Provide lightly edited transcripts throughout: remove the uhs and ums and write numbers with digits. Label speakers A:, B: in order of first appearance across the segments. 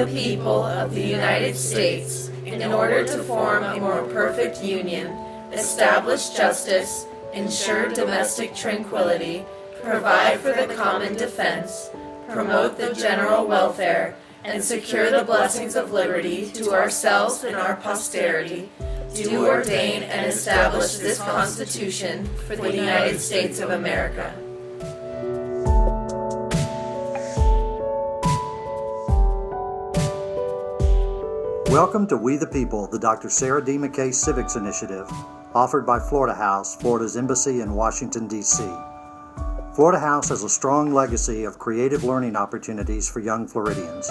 A: the people of the United States in order to form a more perfect union, establish justice, ensure domestic tranquility, provide for the common defense, promote the general welfare, and secure the blessings of liberty to ourselves and our posterity, do ordain and establish this Constitution for the United States of America.
B: Welcome to We the People, the Dr. Sarah D. McKay Civics Initiative, offered by Florida House, Florida's embassy in Washington, D.C. Florida House has a strong legacy of creative learning opportunities for young Floridians.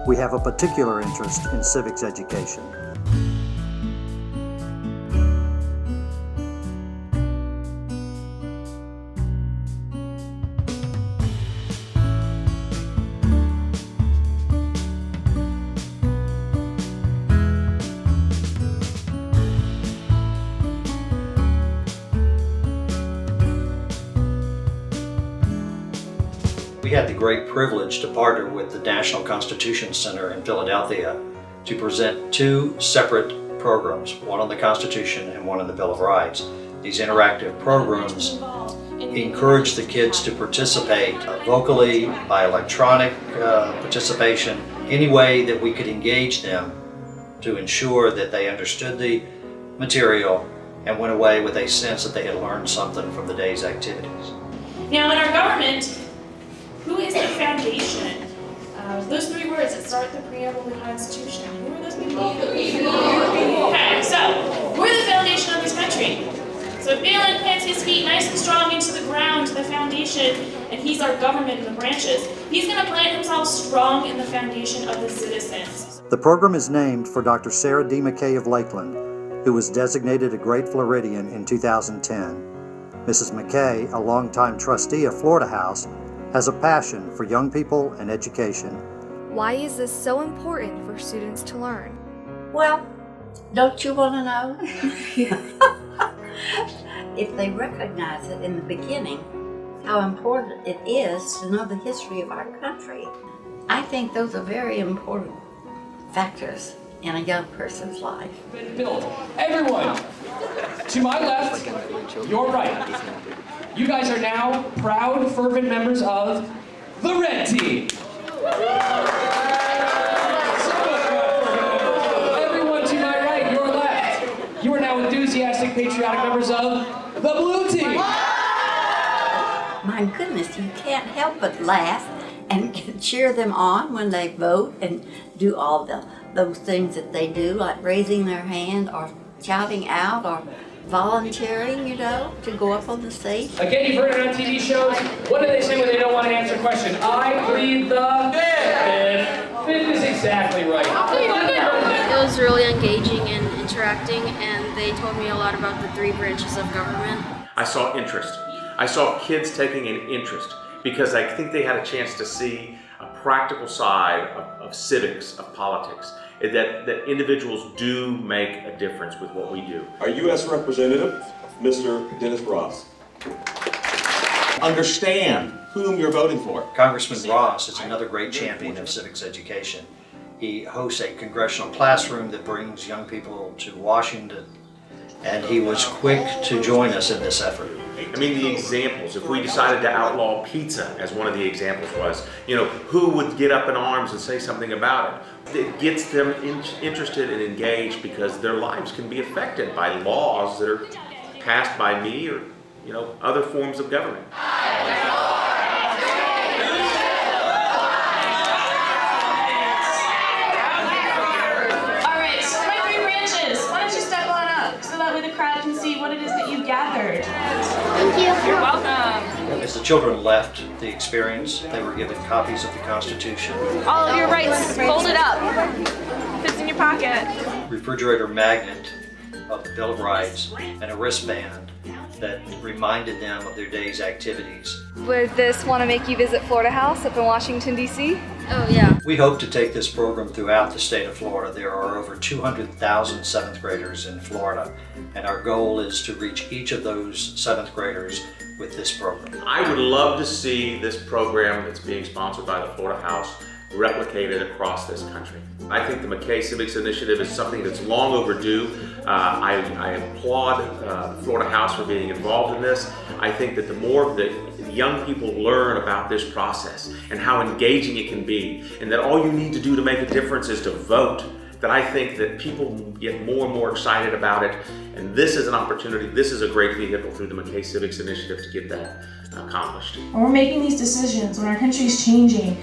B: We have a particular interest in civics education.
C: We had the great privilege to partner with the National Constitution Center in Philadelphia to present two separate programs, one on the Constitution and one on the Bill of Rights. These interactive programs encourage the kids to participate vocally, by electronic participation, any way that we could engage them to ensure that they understood the material and went away with a sense that they had learned something from the day's activities.
D: Now in our government, who is the foundation? Those three words that start the preamble of the Constitution. Who are those people? Okay, so we're the foundation of this country. So if Balin plants his feet nice and strong into the ground, the foundation, and he's our government in the branches, he's going to plant himself strong in the foundation of the citizens.
B: The program is named for Dr. Sarah D. McKay of Lakeland, who was designated a Great Floridian in 2010. Mrs. McKay, a longtime trustee of Florida House, has a passion for young people and education.
E: Why is this so important for students to learn?
F: Well, don't you want to know? If they recognize it in the beginning, how important it is to know the history of our country. I think those are very important factors in a young person's life.
G: Build. Everyone, to my left, your right. You guys are now proud, fervent members of the Red Team. Everyone to my right, your left. You are now enthusiastic, patriotic members of the Blue Team.
F: My goodness, you can't help but laugh and cheer them on when they vote and do all those things that they do, like raising their hand or shouting out or volunteering, you know, to go up on the stage.
G: Again, you've heard it on TV shows. What do they say when they don't want to answer a question? I plead the fifth. Fifth is exactly right.
H: It was really engaging and interacting, and they told me a lot about the three branches of government.
I: I saw interest. I saw kids taking an interest because I think they had a chance to see a practical side of civics, of politics. That individuals do make a difference with what we do.
J: Our U.S. Representative, Mr. Dennis Ross. Understand whom you're voting for.
C: Congressman Ross is another great champion of civics education. He hosts a congressional classroom that brings young people to Washington, and he was quick to join us in this effort.
I: I mean, the examples, if we decided to outlaw pizza, as one of the examples was, you know, who would get up in arms and say something about it? It gets them interested and engaged because their lives can be affected by laws that are passed by me or, you know, other forms of government.
D: What it is that you gathered.
E: Thank you.
D: You're welcome.
C: As the children left the experience, they were given copies of the Constitution,
D: All of your rights folded up. Fits in your pocket.
C: refrigerator magnet of the Bill of Rights, and a wristband that reminded them of their day's activities.
E: Would this want to make you visit Florida House up in Washington, D.C.?
H: Oh yeah.
C: We hope to take this program throughout the state of Florida. There are over 200,000 7th graders in Florida, and our goal is to reach each of those 7th graders with this program.
I: I would love to see this program that's being sponsored by the Florida House replicated across this country. I think the McKay Civics Initiative is something that's long overdue. I applaud the Florida House for being involved in this. I think that the more that young people learn about this process and how engaging it can be, and that all you need to do to make a difference is to vote, that I think that people get more and more excited about it. And this is an opportunity, this is a great vehicle through the McKay Civics Initiative to get that accomplished.
D: When we're making these decisions, when our country's changing,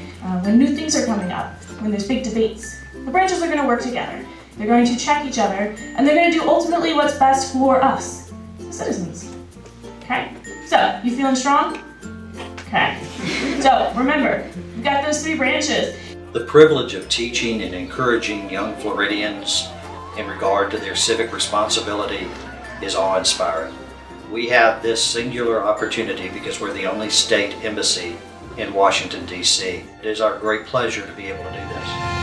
D: when new things are coming up, when there's big debates, the branches are going to work together. They're going to check each other, and they're going to do ultimately what's best for us, the citizens. Okay? So, you feeling strong? Okay. So, remember, we've got those 3 branches.
C: The privilege of teaching and encouraging young Floridians in regard to their civic responsibility is awe-inspiring. We have this singular opportunity because we're the only state embassy in Washington, D.C. It is our great pleasure to be able to do this.